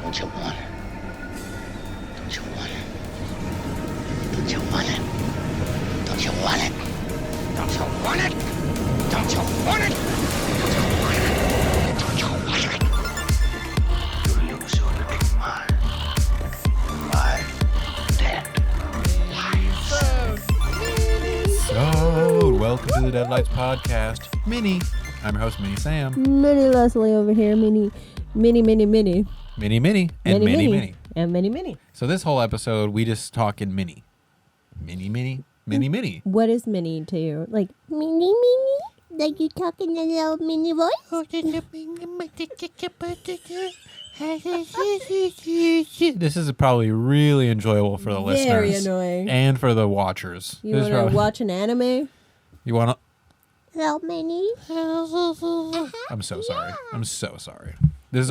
Don't you want it? Don't you want it? Don't you want it? Don't you want it? Don't you want it? Don't you want it? Don't you want it? Don't you want it? You lose your little mind. 5, 10. So, welcome to the Deadlights podcast. Mini. I'm your host, Mini Sam. Mini Leslie over here. Mini. Mini. So this whole episode, we just talk in mini. Mini. What is mini to you? Like, mini? Like you talking in a little mini voice? This is probably really enjoyable for the listeners. Very annoying. And for the watchers. You want to watch an anime? You want to? Little mini? I'm so sorry. This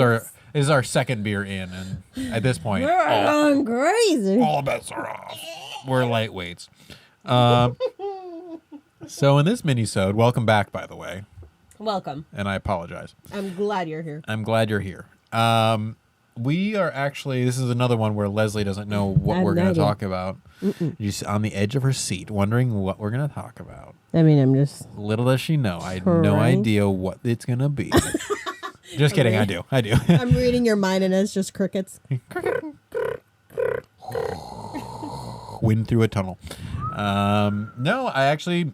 is our second beer in, and at this point, We're going crazy. all bets are off. We're lightweights. So in this minisode, welcome back, by the way, Welcome. and I apologize. I'm glad you're here. I'm glad you're here. We are actually, this is another one where Leslie doesn't know what we're going to talk about. She's on the edge of her seat, wondering what we're going to talk about. I mean, I'm just... Little does she know, I had no idea what it's going to be. Just kidding, I do. I'm reading your mind and it's just crickets. Wind through a tunnel. No, I actually,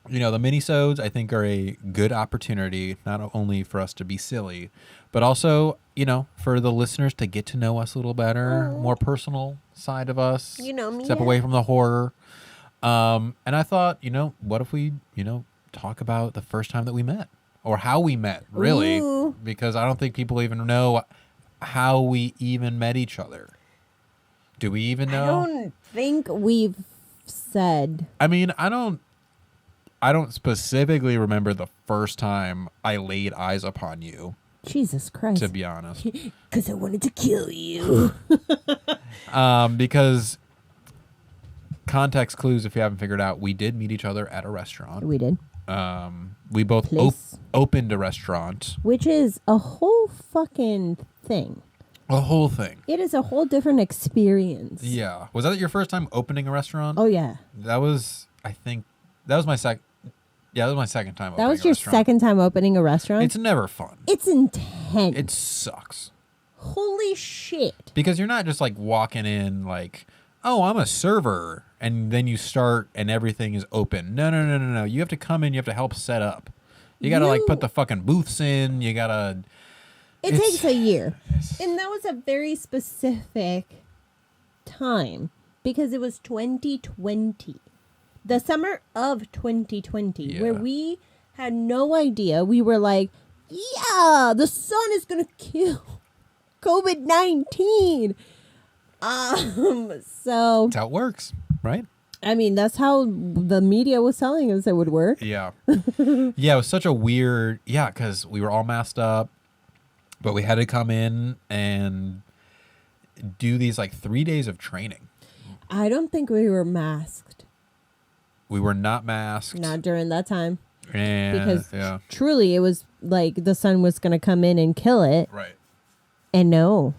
the minisodes I think are a good opportunity, not only for us to be silly, but also, for the listeners to get to know us a little better, more personal side of us. You know me. Step away from the horror. And I thought, what if we, talk about the first time that we met or how we met, really, Ooh. because I don't think people even know how we even met each other. Do we even know? I don't think we've said. I mean, I don't specifically remember the first time I laid eyes upon you, Jesus Christ. to be honest. Because I wanted to kill you. Because context clues, if you haven't figured out, we did meet each other at a restaurant. We did. We both opened a restaurant. Which is a whole fucking thing. A whole thing. It is a whole different experience. Yeah. Was that your first time opening a restaurant? Oh, yeah. That was, I think, that was my second. Yeah, that was my second time opening a restaurant. That was your second time opening a restaurant? It's never fun. It's intense. It sucks. Holy shit. Because you're not just like walking in like, oh, I'm a server, and then you start and everything is open. No. You have to come in, you have to help set up. You got to like put the fucking booths in. You got to... It takes a year. And that was a very specific time because it was 2020. The summer of 2020 where we had no idea. We were like, yeah, the sun is going to kill COVID-19. So That's how it works, right? I mean, that's how the media was telling us it would work. Yeah. Yeah, it was such a weird... Yeah, because we were all masked up, but we had to come in and do these like 3 days of training. I don't think we were masked. We were not masked. Not during that time. And, Because truly it was like the sun was going to come in and kill it. Right. And no,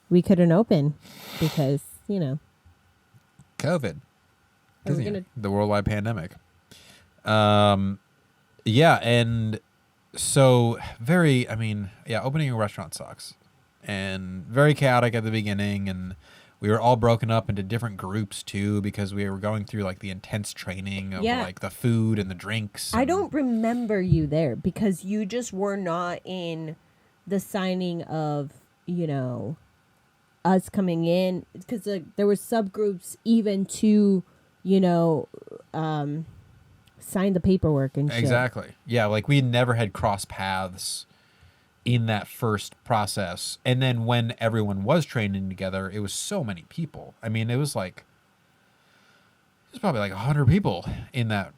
we couldn't open because, COVID. Are we gonna... The worldwide pandemic. Yeah, and so opening a restaurant sucks. And very chaotic at the beginning, and we were all broken up into different groups too because we were going through like the intense training of like the food and the drinks. I don't remember you there because you just were not in the signing of, us coming in because there were subgroups even to, sign the paperwork and shit. Exactly. Yeah, like we never had crossed paths in that first process. And then when everyone was training together, it was so many people. I mean, it was probably like 100 people in that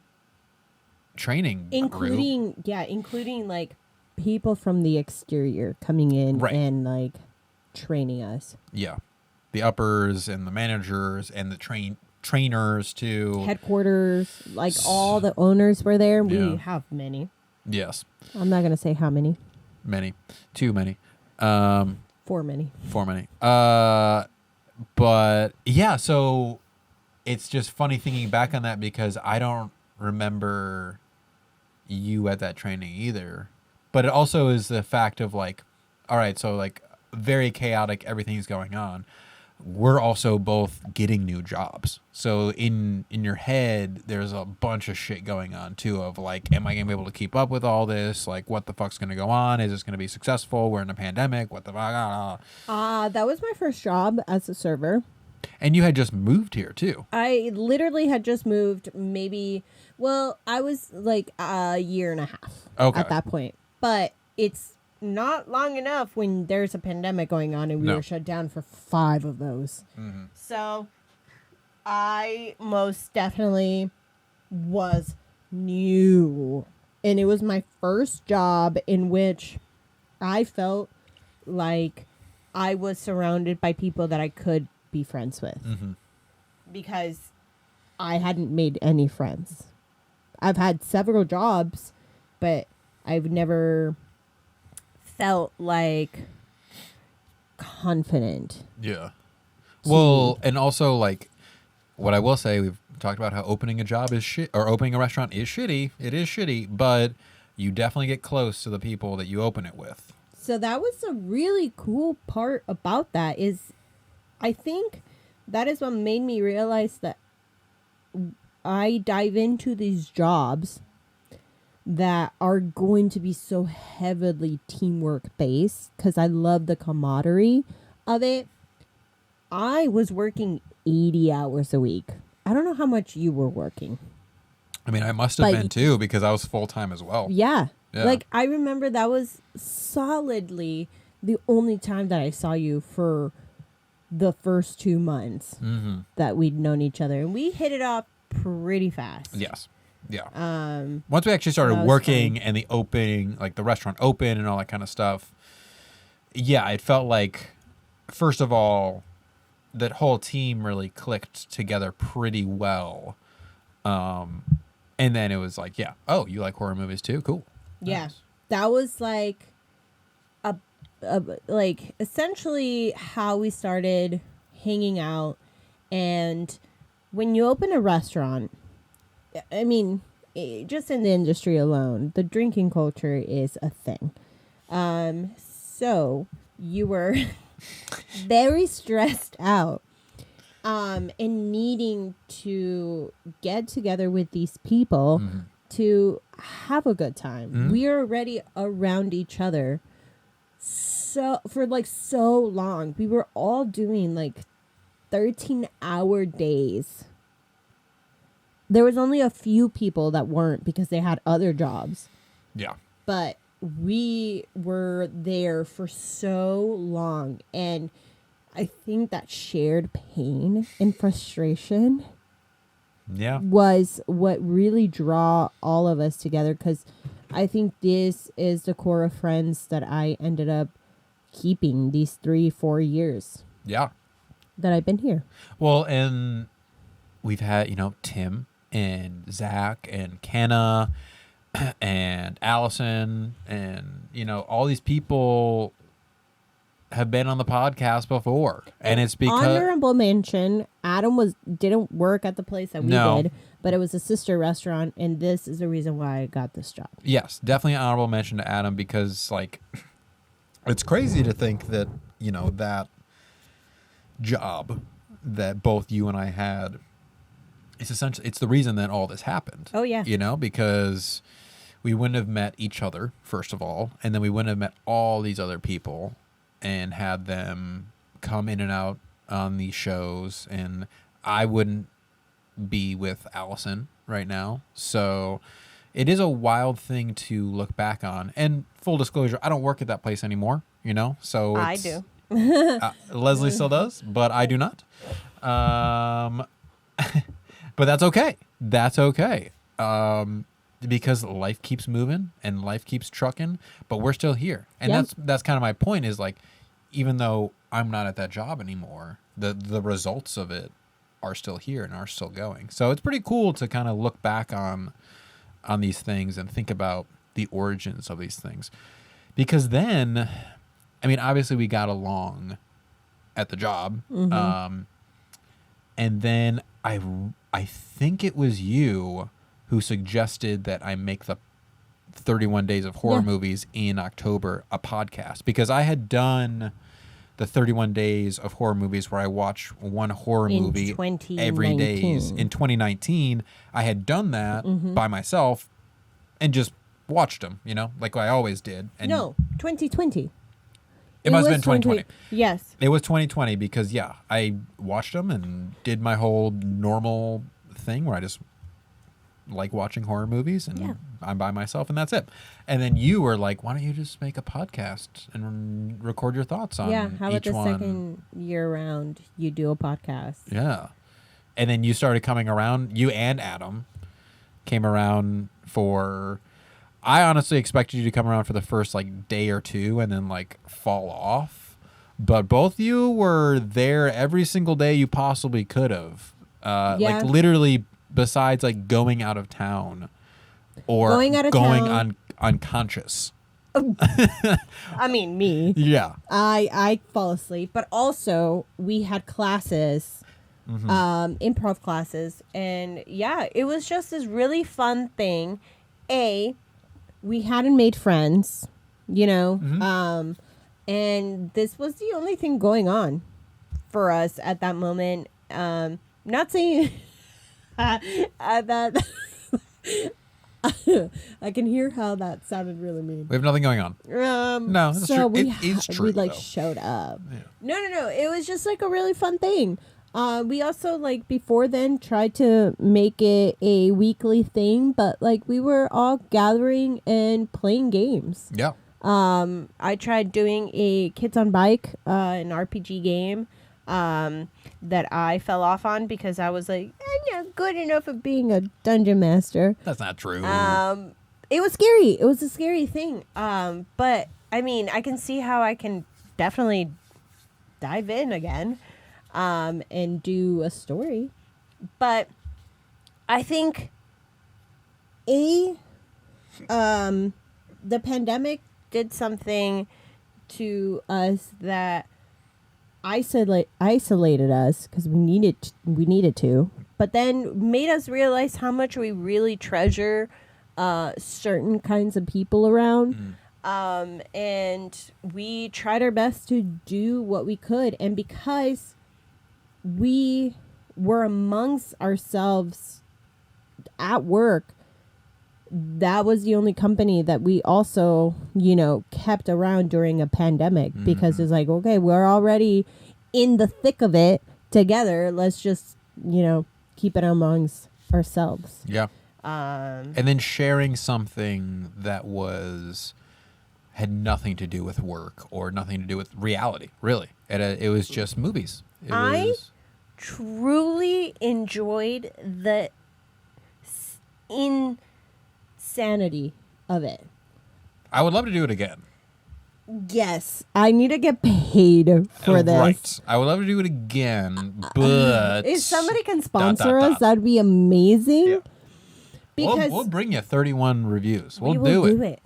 training including like people from the exterior coming in and like training us. Yeah. The uppers and the managers and the trainers too. Headquarters, like all the owners were there. We have many. Yes. I'm not going to say how many. Many. Too many. 4 For many. But yeah, so it's just funny thinking back on that because I don't remember you at that training either. But it also is the fact of like, all right, so like very chaotic, everything's going on. We're also both getting new jobs. So in your head, there's a bunch of shit going on too of like, am I going to be able to keep up with all this? Like, what the fuck's going to go on? Is this going to be successful? We're in a pandemic. What the fuck? That was my first job as a server. And you had just moved here too. I literally had just moved I was like a year and a half at that point. But it's not long enough when there's a pandemic going on and we were shut down for 5 of those. Mm-hmm. So I most definitely was new. And it was my first job in which I felt like I was surrounded by people that I could be friends with. Mm-hmm. Because I hadn't made any friends. I've had several jobs, but I've never felt like confident. Yeah. Well, and also like what I will say, we've talked about how opening a job is shit, or opening a restaurant is shitty. It is shitty, but you definitely get close to the people that you open it with. So that was a really cool part about that is I think that is what made me realize that I dive into these jobs that are going to be so heavily teamwork based because I love the camaraderie of it. I was working 80 hours a week. I don't know how much you were working. I mean, I must have been too because I was full-time as well. Yeah. Like, I remember that was solidly the only time that I saw you for the first 2 months that we'd known each other. And we hit it off pretty fast. Yes. Yeah. Once we actually started working and the opening, like the restaurant open and all that kind of stuff, yeah, it felt like, first of all, that whole team really clicked together pretty well. And then it was like, yeah, oh, you like horror movies too? Cool. Yeah. Nice. That was like like essentially how we started hanging out. And when you open a restaurant, I mean, just in the industry alone, the drinking culture is a thing. So you were very stressed out and needing to get together with these people to have a good time. We are already around each other for so long. We were all doing like 13-hour days. There was only a few people that weren't because they had other jobs. Yeah. But we were there for so long. And I think that shared pain and frustration was what really draw all of us together. Because I think this is the core of friends that I ended up keeping these 3-4 years. Yeah. That I've been here. Well, and we've had, Tim and Zach and Kenna and Allison and, all these people have been on the podcast before. And it's because... Honorable mention, Adam didn't work at the place that we did, but it was a sister restaurant, and this is the reason why I got this job. Yes, definitely an honorable mention to Adam because, like, it's crazy to think that, that job that both you and I had, it's the reason that all this happened. Oh, yeah. Because we wouldn't have met each other, first of all, and then we wouldn't have met all these other people and had them come in and out on these shows, and I wouldn't be with Allison right now. So it is a wild thing to look back on. And full disclosure, I don't work at that place anymore, so I do. Leslie still does, but I do not. But that's okay. That's okay. Because life keeps moving and life keeps trucking, but we're still here. And that's kind of my point is like, even though I'm not at that job anymore, the results of it are still here and are still going. So it's pretty cool to kind of look back on these things and think about the origins of these things. Because then I mean, obviously we got along at the job. And then I think it was you who suggested that I make the 31 Days of Horror Movies in October a podcast, because I had done the 31 Days of Horror Movies where I watch one horror movie every days. In 2019, I had done that by myself and just watched them, you know, like I always did. And no, 2020. It must have been 2020. Yes. It was 2020 because, yeah, I watched them and did my whole normal thing where I just like watching horror movies and I'm by myself and that's it. And then you were like, why don't you just make a podcast and record your thoughts on each one? How about the second year round you do a podcast? Yeah. And then you started coming around. You and Adam came around for... I honestly expected you to come around for the first like day or two and then like fall off. But both of you were there every single day you possibly could have. Like literally besides like going out of town or going unconscious. I mean, me. Yeah. I fall asleep. But also we had classes, improv classes. And yeah, it was just this really fun thing. We hadn't made friends, you know, and this was the only thing going on for us at that moment. Not saying that I can hear how that sounded really mean. We have nothing going on. No, that's so true. It's true. We like though. showed up. Yeah. No. It was just like a really fun thing. We also like before then tried to make it a weekly thing, but like we were all gathering and playing games. Yeah. I tried doing a Kids on Bike, an RPG game, that I fell off on because I was like, I'm not good enough at being a dungeon master. That's not true. It was scary. It was a scary thing. But I mean, I can see how I can definitely dive in again. And do a story. But I think the pandemic did something to us that isolated us because we needed to, but then made us realize how much we really treasure certain kinds of people around. And we tried our best to do what we could, and because we were amongst ourselves at work, that was the only company that we also, you know, kept around during a pandemic because it's like, okay, we're already in the thick of it together. Let's just, you know, keep it amongst ourselves. Yeah. And then sharing something that had nothing to do with work or nothing to do with reality, really. It was just movies. I truly enjoyed the insanity of it. I would love to do it again. Yes, I need to get paid for this. Right. I would love to do it again, but... if somebody can sponsor us, that'd be amazing. Yeah. Because we'll bring you 31 reviews. We will do it.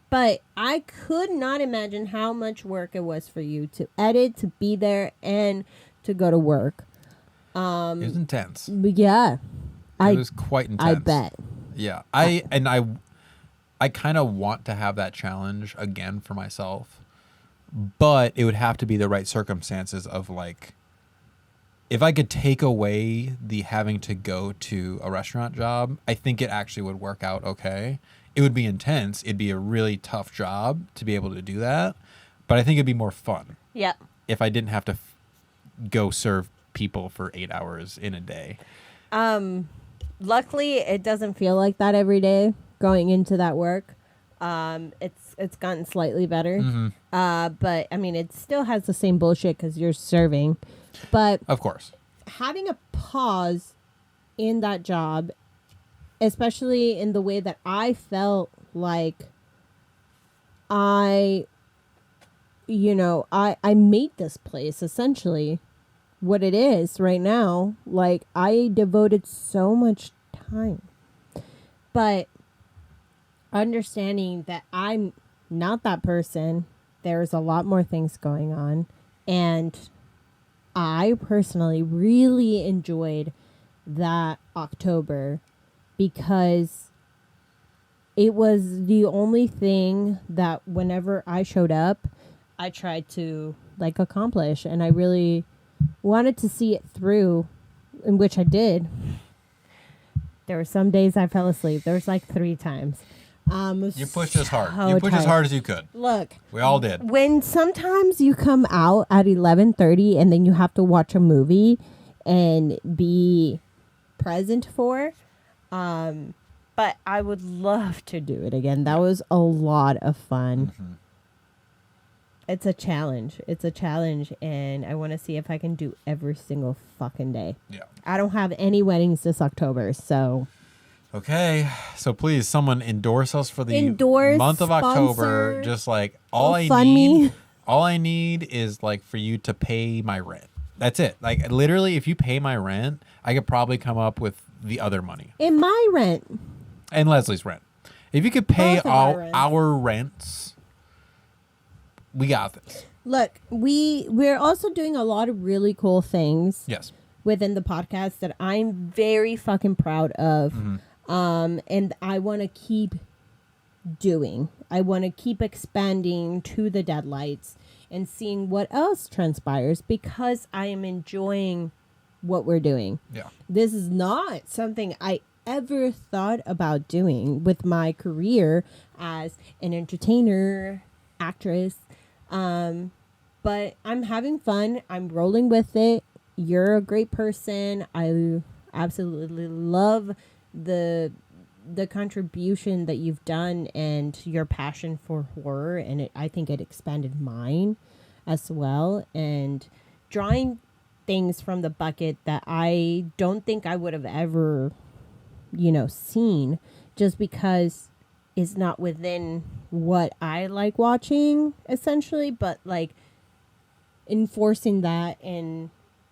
But I could not imagine how much work it was for you to edit, to be there, and to go to work. It was intense. Yeah. It was quite intense. I bet. Yeah. I kind of want to have that challenge again for myself, but it would have to be the right circumstances of like, if I could take away the having to go to a restaurant job, I think it actually would work out okay. It would be intense. It'd be a really tough job to be able to do that, but I think it'd be more fun. Yeah. If I didn't have to go serve people for 8 hours in a day. Luckily, it doesn't feel like that every day going into that work. It's gotten slightly better. But I mean, it still has the same bullshit because you're serving. But of course, having a pause in that job, especially in the way that I felt like I made this place essentially what it is right now. Like, I devoted so much time, but understanding that I'm not that person there's a lot more things going on. And I personally really enjoyed that October because it was the only thing that whenever I showed up, I tried to like accomplish, and I really wanted to see it through, in which I did. There were some days I fell asleep. There was like 3 times. You pushed as hard. So You pushed as tired. hard as you could. Look, We all did. when sometimes you come out at 11:30 and then you have to watch a movie and be present for, but I would love to do it again. That was a lot of fun. Mm-hmm. It's a challenge. It's a challenge, and I want to see if I can do every single fucking day. Yeah. I don't have any weddings this October, so Okay, so please, someone endorse us for the Endorse, month of October. sponsor, Just like all I fund need, me. all I need is like for you to pay my rent. That's it. Like literally, if you pay my rent, I could probably come up with the other money in my rent. and Leslie's rent. If you could pay Both of all our rents. our rents, we got this. Look, we're also doing a lot of really cool things Yes. within the podcast that I'm very fucking proud of. And I want to keep doing. I want to keep expanding to the Deadlights and seeing what else transpires because I am enjoying what we're doing. Yeah. This is not something I ever thought about doing with my career as an entertainer, actress. But I'm having fun. I'm rolling with it. You're a great person. I absolutely love the contribution that you've done and your passion for horror, and I think it expanded mine as well, and drawing things from the bucket that I don't think I would have ever seen, just because it's not within what I like watching essentially, but like enforcing that and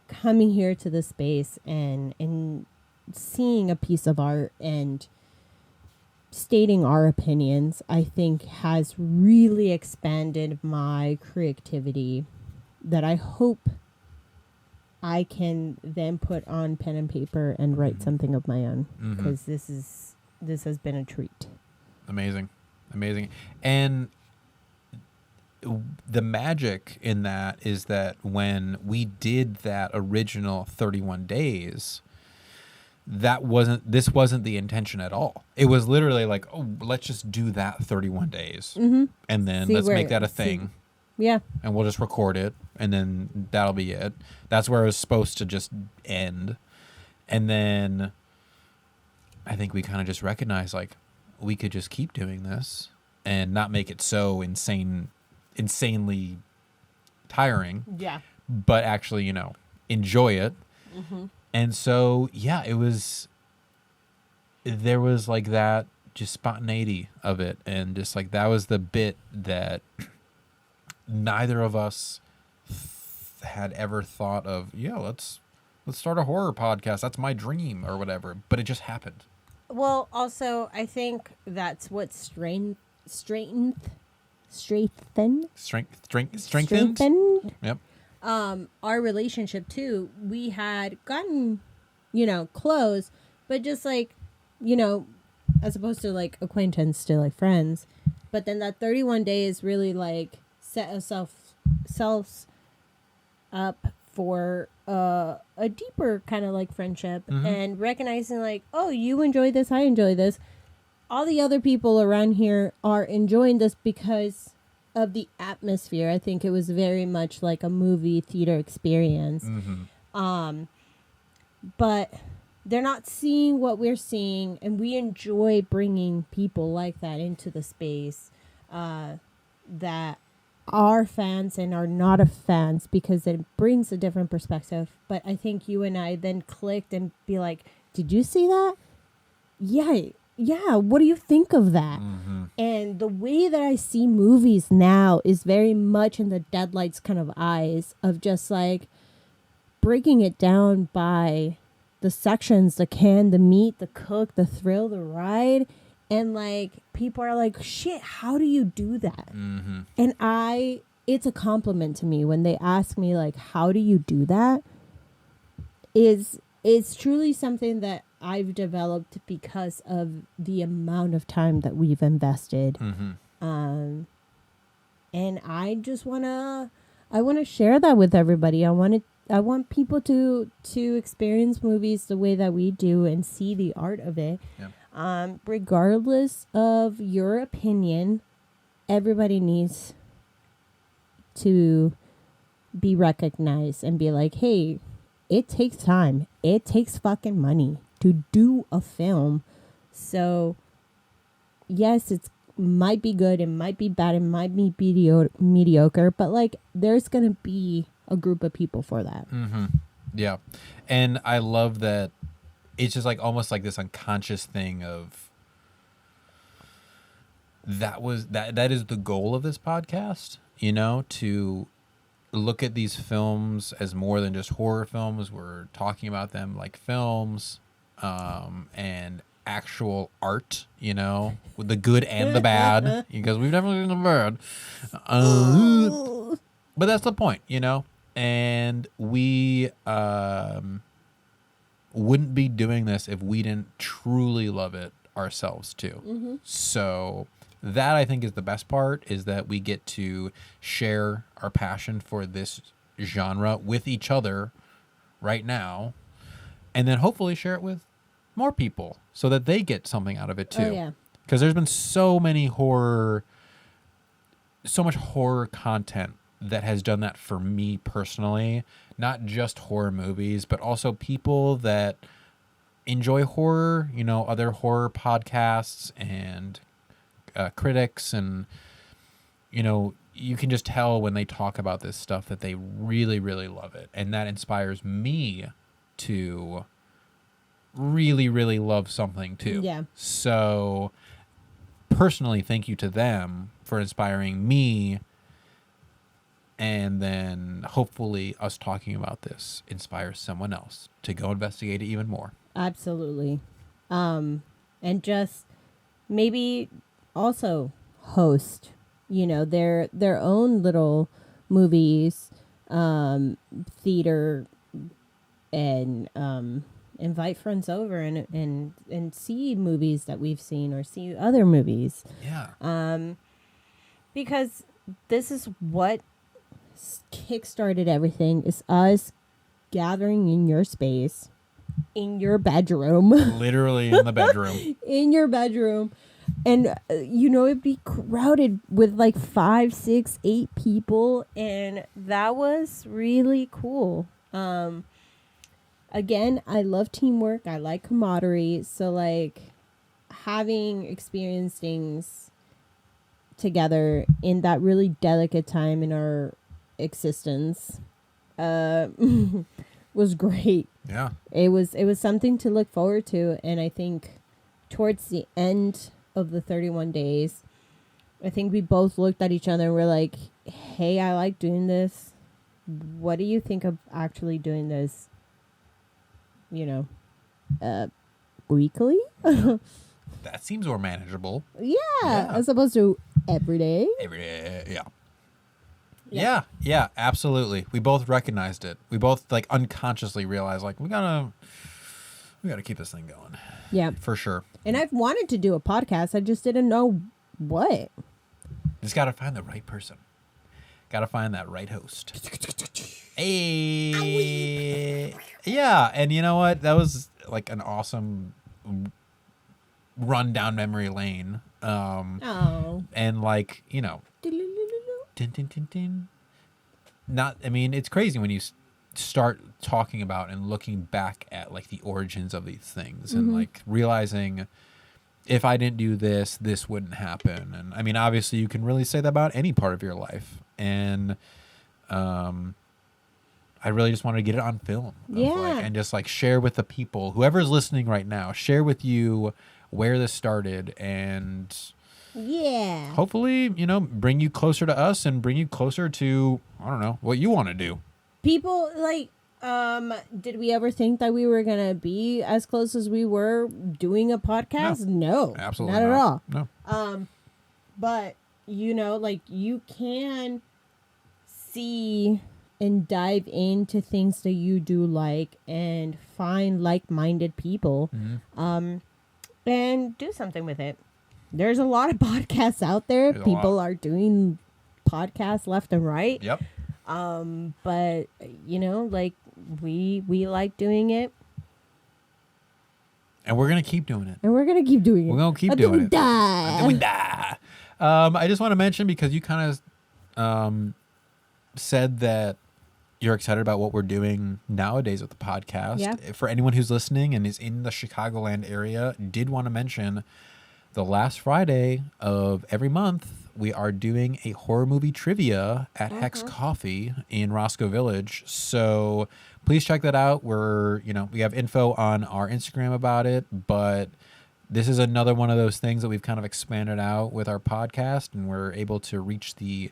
coming here to the space and seeing a piece of art and stating our opinions, I think has really expanded my creativity that I hope I can then put on pen and paper and write something of my own, because this has been a treat. Amazing. And the magic in that is that when we did that original 31 days, this wasn't the intention at all. It was literally like, oh, let's just do that 31 days. And then let's make that a thing. Yeah. And we'll just record it, and then that'll be it. That's where it was supposed to just end. And then I think we kind of just recognized, like, we could just keep doing this and not make it so insanely tiring. Yeah. But actually, enjoy it. And so, yeah, there was like that just spontaneity of it. And just like, that was the bit that neither of us had ever thought of. Yeah, let's start a horror podcast. That's my dream or whatever. But it just happened. Well, also, I think that's what strengthened. Yep. Our relationship too. We had gotten, close, but just like, as opposed to like acquaintance to like friends. But then that 31 days really like set ourselves up for a deeper kind of like friendship, and recognizing like, oh, you enjoy this, I enjoy this. All the other people around here are enjoying this because of the atmosphere. I think it was very much like a movie theater experience. But they're not seeing what we're seeing, and we enjoy bringing people like that into the space that are fans and are not a fans, because it brings a different perspective. But I think you and I then clicked and be like, did you see that? Yeah, what do you think of that? And the way that I see movies now is very much in the Deadlights kind of eyes of just like breaking it down by the sections, the can, the meat, the cook, the thrill, the ride, And like people are like, shit, how do you do that? Mm-hmm. And it's a compliment to me when they ask me like, how do you do that? It's truly something that I've developed because of the amount of time that we've invested. Mm-hmm. And I just wanna share that with everybody. I want people to experience movies the way that we do and see the art of it. Yeah. Regardless of your opinion, everybody needs to be recognized and be like, hey, it takes time. It takes fucking money to do a film. So, yes, it's might be good, it might be bad, it might be mediocre, but like there's going to be a group of people for that. Mm-hmm. Yeah. And I love that it's just like almost like this unconscious thing of that is the goal of this podcast, you know, to look at these films as more than just horror films. We're talking about them like films, and actual art, you know, with the good and the bad, because we've never seen the bad. But that's the point, you know, and we wouldn't be doing this if we didn't truly love it ourselves too. Mm-hmm. So that I think is the best part, is that we get to share our passion for this genre with each other right now, and then hopefully share it with more people so that they get something out of it too. Oh, yeah. Because there's been so much horror content that has done that for me personally, not just horror movies, but also people that enjoy horror, you know, other horror podcasts and critics, and you know, you can just tell when they talk about this stuff that they really, really love it, and that inspires me to really, really love something too. Yeah. So personally, thank you to them for inspiring me, and then hopefully us talking about this inspires someone else to go investigate it even more. Absolutely. And just maybe also host, you know, their own little movies, theater, and invite friends over and see movies that we've seen or see other movies. Yeah. Because this is what kickstarted everything, is us gathering in your space, in your bedroom. Literally in the bedroom. In your bedroom. And, you know, it'd be crowded with like 5, 6, 8 people. And that was really cool. Again, I love teamwork. I like camaraderie. So, like, having experienced things together in that really delicate time in our existence was great. Yeah. It was something to look forward to. And I think towards the end of the 31 days, I think we both looked at each other and we're like, hey, I like doing this. What do you think of actually doing this, you know, weekly? That seems more manageable. Yeah, as opposed to every day. Every day, yeah. Yeah, absolutely. We both recognized it. We both like unconsciously realized like we gotta keep this thing going. Yeah, for sure. And I've wanted to do a podcast. I just didn't know what. Just gotta find the right person. Gotta find that right host. Hey, yeah, and you know what? That was like an awesome run down memory lane. And like, you know, tin, tin, tin, tin. Not, I mean, it's crazy when you start talking about and looking back at like the origins of these things, and like realizing if I didn't do this, this wouldn't happen. And I mean, obviously you can really say that about any part of your life. And I really just wanted to get it on film. And just like share with the people, whoever's listening right now, share with you where this started, and hopefully, you know, bring you closer to us and bring you closer to, I don't know, what you want to do. People like, Did we ever think that we were gonna be as close as we were doing a podcast? No, Absolutely not at all. No. But like you can see and dive into things that you do like and find like-minded people, and do something with it. There's a lot of podcasts out there. People are doing podcasts left and right. Yep. But like we like doing it, And we're gonna keep doing it. and we're gonna keep doing it. We're gonna keep until doing we it. die. Until we die. I just want to mention, because you kind of said that you're excited about what we're doing nowadays with the podcast. Yeah. For anyone who's listening and is in the Chicagoland area, did want to mention the last Friday of every month, we are doing a horror movie trivia at Hex Coffee in Roscoe Village. So please check that out. We have info on our Instagram about it, but this is another one of those things that we've kind of expanded out with our podcast, and we're able to reach the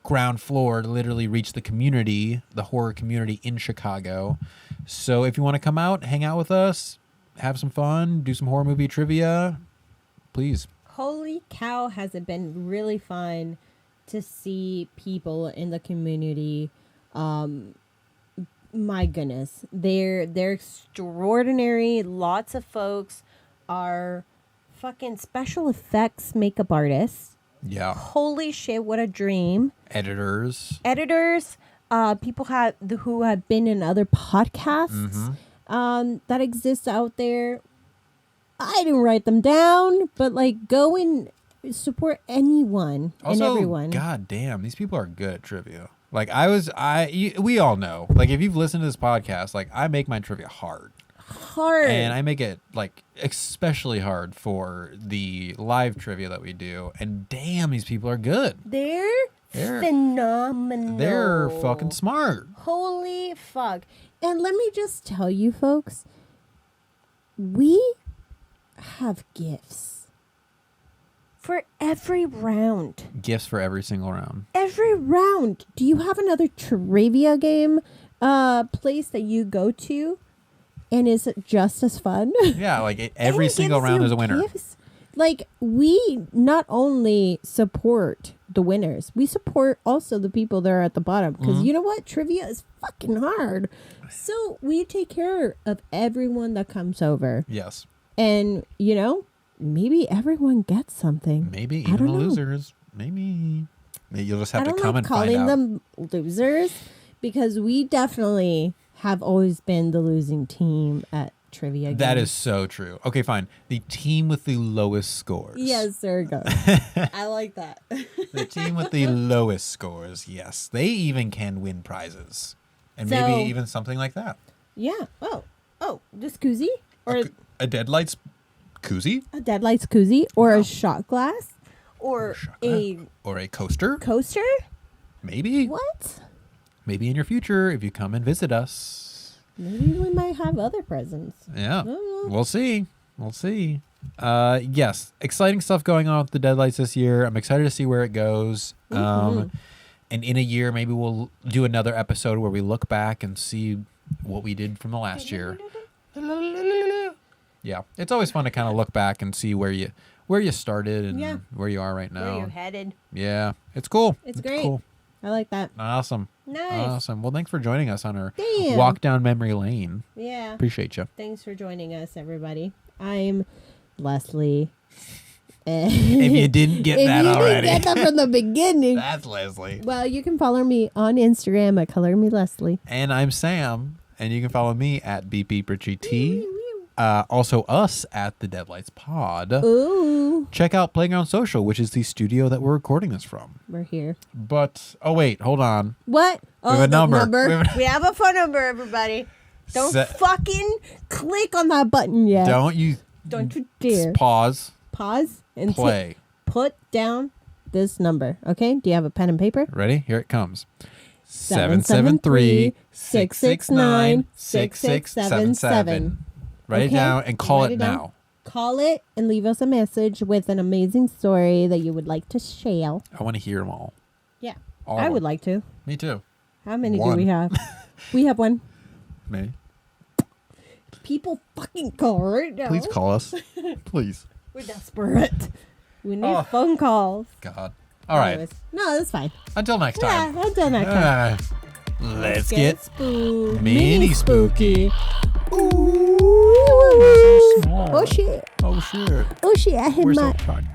ground floor, to literally reach the community, the horror community in Chicago. So if you want to come out, hang out with us, have some fun, do some horror movie trivia, please. Holy cow, has it been really fun to see people in the community. My goodness, they're extraordinary. Lots of folks are fucking special effects makeup artists. Yeah. Holy shit, what a dream. Editors, People who have been in other podcasts that exist out there. I didn't write them down, but go and support anyone and everyone. God damn, these people are good at trivia. We all know. If you've listened to this podcast, I make my trivia hard. And I make it especially hard for the live trivia that we do. And damn, these people are good. They're phenomenal. They're fucking smart. Holy fuck. And let me just tell you folks, we have gifts for every round. Gifts for every single round. Every round. Do you have another trivia game place that you go to? And is it just as fun? Yeah, every single round there's a winner. Gifts. We not only support the winners, we support also the people that are at the bottom. Because you know what? Trivia is fucking hard. So we take care of everyone that comes over. Yes. And, maybe everyone gets something. Maybe even the losers. Maybe you'll just have to come and find out. I don't like calling them losers, because we definitely have always been the losing team at trivia games. That is so true. Okay, fine. The team with the lowest scores. Yes, there we go. I like that. The team with the lowest scores, yes. They even can win prizes. And maybe even something like that. Yeah. Oh, this koozie? Or a Deadlights koozie? A Deadlights koozie? Or a shot glass? Or a coaster? Coaster? Maybe. What? Maybe in your future, if you come and visit us. Maybe we might have other presents. Yeah. We'll see. Yes. Exciting stuff going on with the Deadlights this year. I'm excited to see where it goes. And in a year, maybe we'll do another episode where we look back and see what we did from the last year. Yeah. It's always fun to kind of look back and see where you started and where you are right now. Where you're headed. Yeah. It's cool. It's great. Cool. I like that. Awesome. Nice. Awesome. Well, thanks for joining us on our walk down memory lane. Yeah. Appreciate you. Thanks for joining us, everybody. I'm Leslie. If you didn't get that already. If you didn't get that from the beginning. That's Leslie. Well, you can follow me on Instagram at Color Me Leslie. And I'm Sam. And you can follow me at BPRichieT. Also us at the Deadlights Pod. Ooh. Check out Playground Social, which is the studio that we're recording this from. We're here. But, hold on. What? We have a number. We have a phone number, everybody. Don't fucking click on that button yet. Don't you dare. Pause And play. Put down this number, okay? Do you have a pen and paper? Ready? Here it comes. 773-669-6677. Write it down and call it now. Call it and leave us a message with an amazing story that you would like to share. I want to hear them all. Yeah. All I would like to. Me too. How many do we have? We have one. Maybe. People fucking call right now. Please call us. Please. We're desperate. We need phone calls. God. All right. Anyways, no, that's fine. Until next time. Yeah, until next time. Let's get spooky. mini spooky. Ooh. Small. Oh shit. Oh shit. Oh shit. I hit We're my. so tired.